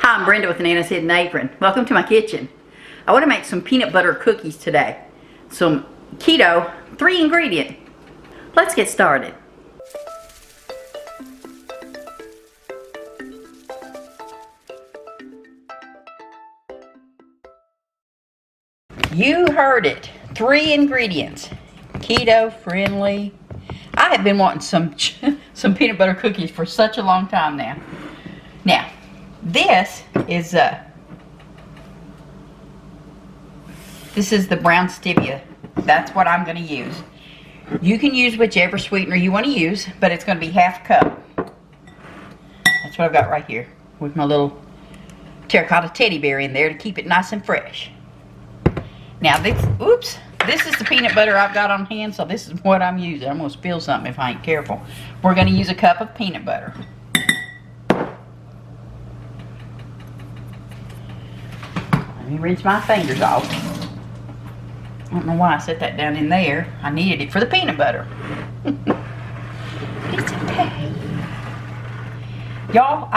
Hi, I'm Brenda with Canon SX-740HS. Welcome to my kitchen. I want to make some peanut butter cookies today. Some keto, 3 ingredient. Let's get started. You heard it. 3 ingredients. Keto friendly. I have been wanting some peanut butter cookies for such a long time now. Now, this is the brown stevia. That's what I'm going to use. You can use whichever sweetener you want to use, but it's going to be half a cup. That's what I've got right here with my little terracotta teddy bear in there to keep it nice and fresh. Now this is the peanut butter I've got on hand, so this is what I'm using. I'm going to spill something if I ain't careful. We're going to use a cup of peanut butter. Let me rinse my fingers off. I don't know why I set that down in there. I needed it for the peanut butter. It's okay. Y'all,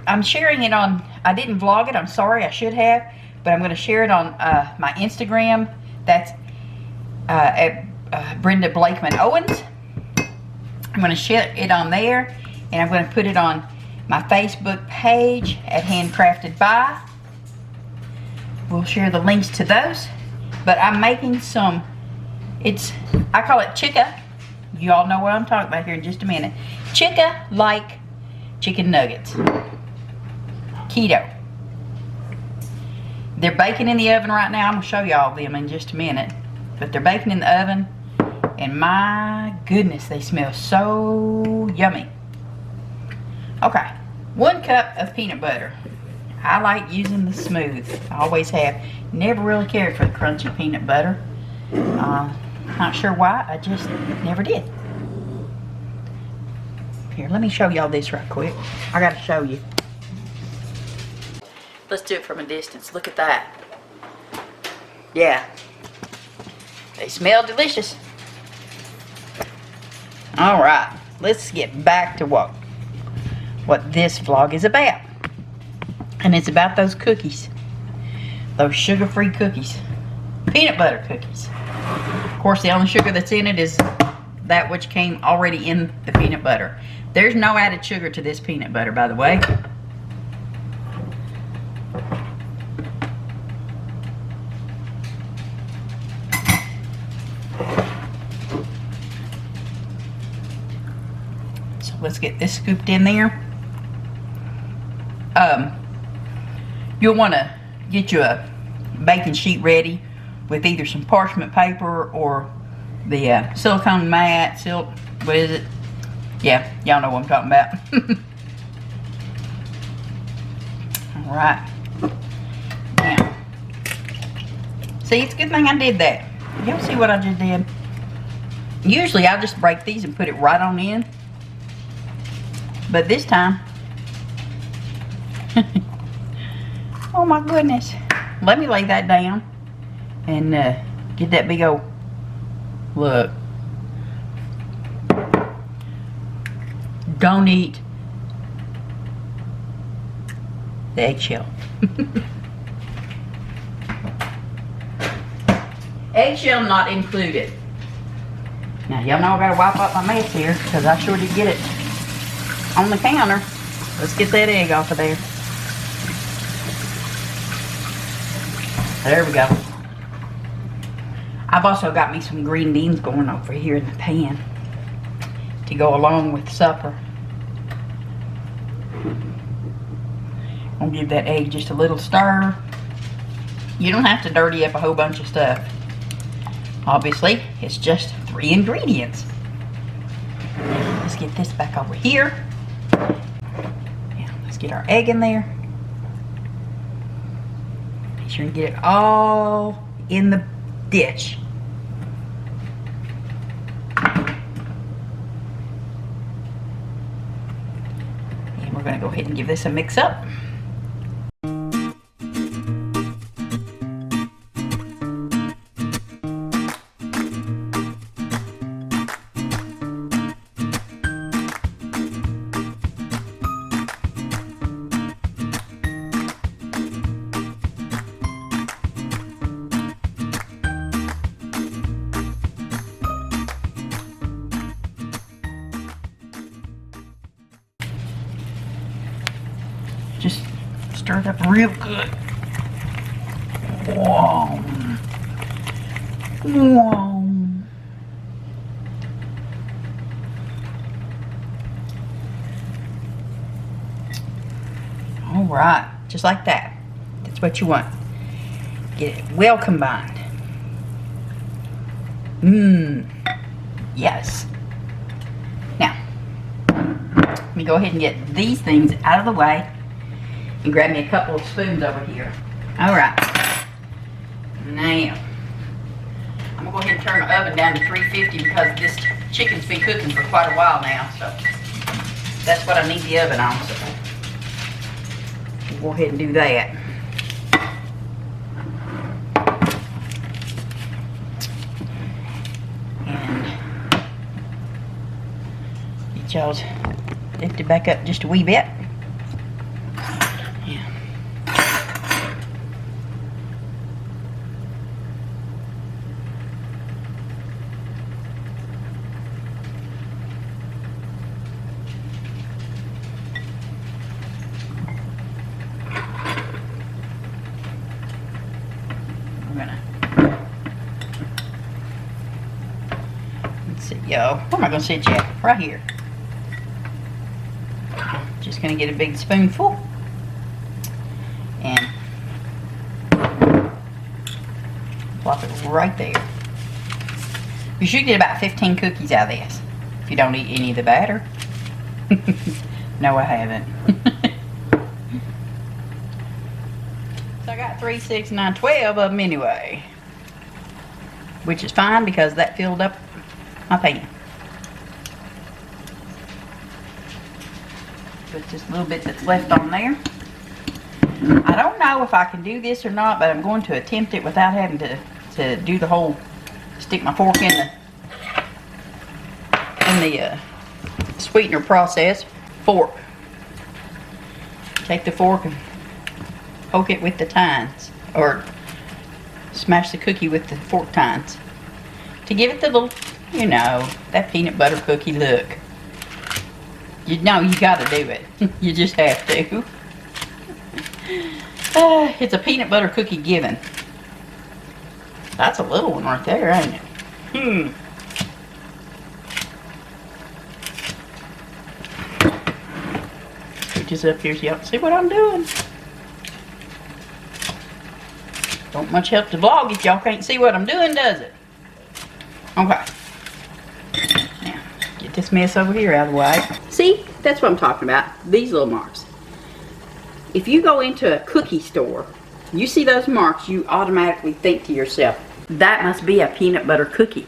I'm sharing it on, I didn't vlog it, I'm sorry, I should have, but I'm going to share it on my Instagram. That's at Brenda Blakeman Owens. I'm going to share it on there, and I'm going to put it on my Facebook page at Handcrafted By. We'll share the links to those. But I'm making some, I call it chicken. You all know what I'm talking about here in just a minute. Chicken like chicken nuggets. Keto. They're baking in the oven right now. I'm going to show you all them in just a minute. But they're baking in the oven. And my goodness, they smell so yummy. Okay. 1 cup of peanut butter. I like using the smooth. I always have. Never really cared for the crunchy peanut butter. Not sure why. I just never did. Here, let me show y'all this right quick. I gotta show you. Let's do it from a distance. Look at that. Yeah. They smell delicious. Alright. Let's get back to what this vlog is about. And it's about those cookies. Those sugar-free cookies. Peanut butter cookies. Of course, the only sugar that's in it is that which came already in the peanut butter. There's no added sugar to this peanut butter, by the way. So let's get this scooped in there. You'll want to get you a baking sheet ready with either some parchment paper or the silicone mat, what is it? Yeah, y'all know what I'm talking about. Alright. Now, see, it's a good thing I did that. Y'all see what I just did? Usually I'll just break these and put it right on in. But this time, oh my goodness. Let me lay that down and get that big old, look. Don't eat the eggshell. Eggshell not included. Now y'all know I gotta wipe up my mess here because I sure did get it on the counter. Let's get that egg off of there. There we go. I've also got me some green beans going over here in the pan to go along with supper. I'll give that egg just a little stir. You don't have to dirty up a whole bunch of stuff. Obviously, it's just 3 ingredients. Let's get this back over here. Now, let's get our egg in there. Make sure you get it all in the dish. And we're going to go ahead and give this a mix up. Just stir it up real good. Whoa. Whoa. All right, just like that. That's what you want. Get it well combined. Yes. Now, let me go ahead and get these things out of the way and grab me a couple of spoons over here. All right. Now, I'm gonna go ahead and turn the oven down to 350 because this chicken's been cooking for quite a while now, so that's what I need the oven on. So we'll go ahead and do that. And get y'all's lifted back up just a wee bit. Yeah. Yo, where am I gonna sit you at? Right here. Just gonna get a big spoonful and plop it right there. You should get about 15 cookies out of this if you don't eat any of the batter. No, I haven't. So I got 3, 6, 9, 12 of them anyway, which is fine because that filled up my pan. Put just a little bit that's left on there. I don't know if I can do this or not, but I'm going to attempt it without having to do the whole stick my fork in the sweetener process. Fork. Take the fork and poke it with the tines, or smash the cookie with the fork tines to give it the little, you know, that peanut butter cookie look. You know you gotta do it. You just have to. It's a peanut butter cookie given. That's a little one right there, ain't it? Put this up here so y'all can see what I'm doing. Don't much help to vlog if y'all can't see what I'm doing, does it? Okay. Now, get this mess over here out of the way. See, that's what I'm talking about. These little marks. If you go into a cookie store, you see those marks, you automatically think to yourself, that must be a peanut butter cookie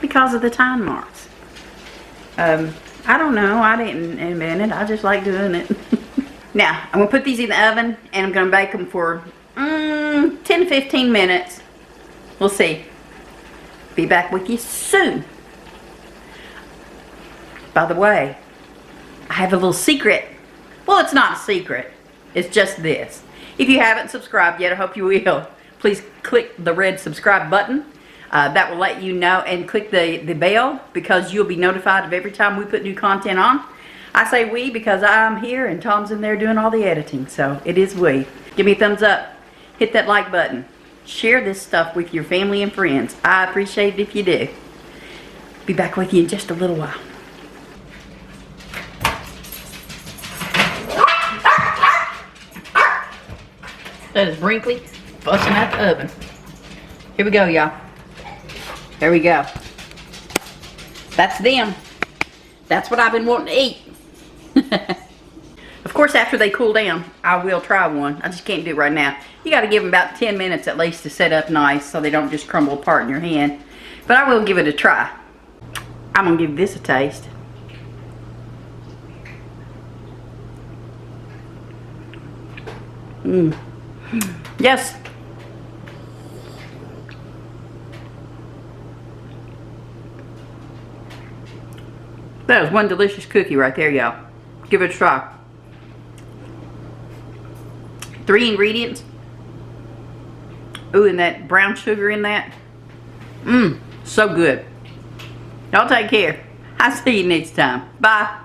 because of the tine marks. I don't know. I didn't invent it. I just like doing it. Now, I'm going to put these in the oven and I'm going to bake them for 10 to 15 minutes. We'll see. Be back with you soon. By the way, I have a little secret. Well, it's not a secret. It's just this. If you haven't subscribed yet, I hope you will. Please click the red subscribe button. That will let you know, and click the bell because you'll be notified of every time we put new content on. I say we because I'm here and Tom's in there doing all the editing, so it is we. Give me a thumbs up. Hit that like button. Share this stuff with your family and friends. I appreciate it if you do. Be back with you in just a little while. That is Brinkley busting out the oven. Here we go, y'all. There we go. That's them. That's what I've been wanting to eat. Of course, after they cool down, I will try one. I just can't do it right now. You got to give them about 10 minutes at least to set up nice so they don't just crumble apart in your hand. But I will give it a try. I'm going to give this a taste. Yes. That was one delicious cookie right there, y'all. Give it a try. 3 ingredients. Ooh, and that brown sugar in that. So good. Y'all take care. I'll see you next time. Bye.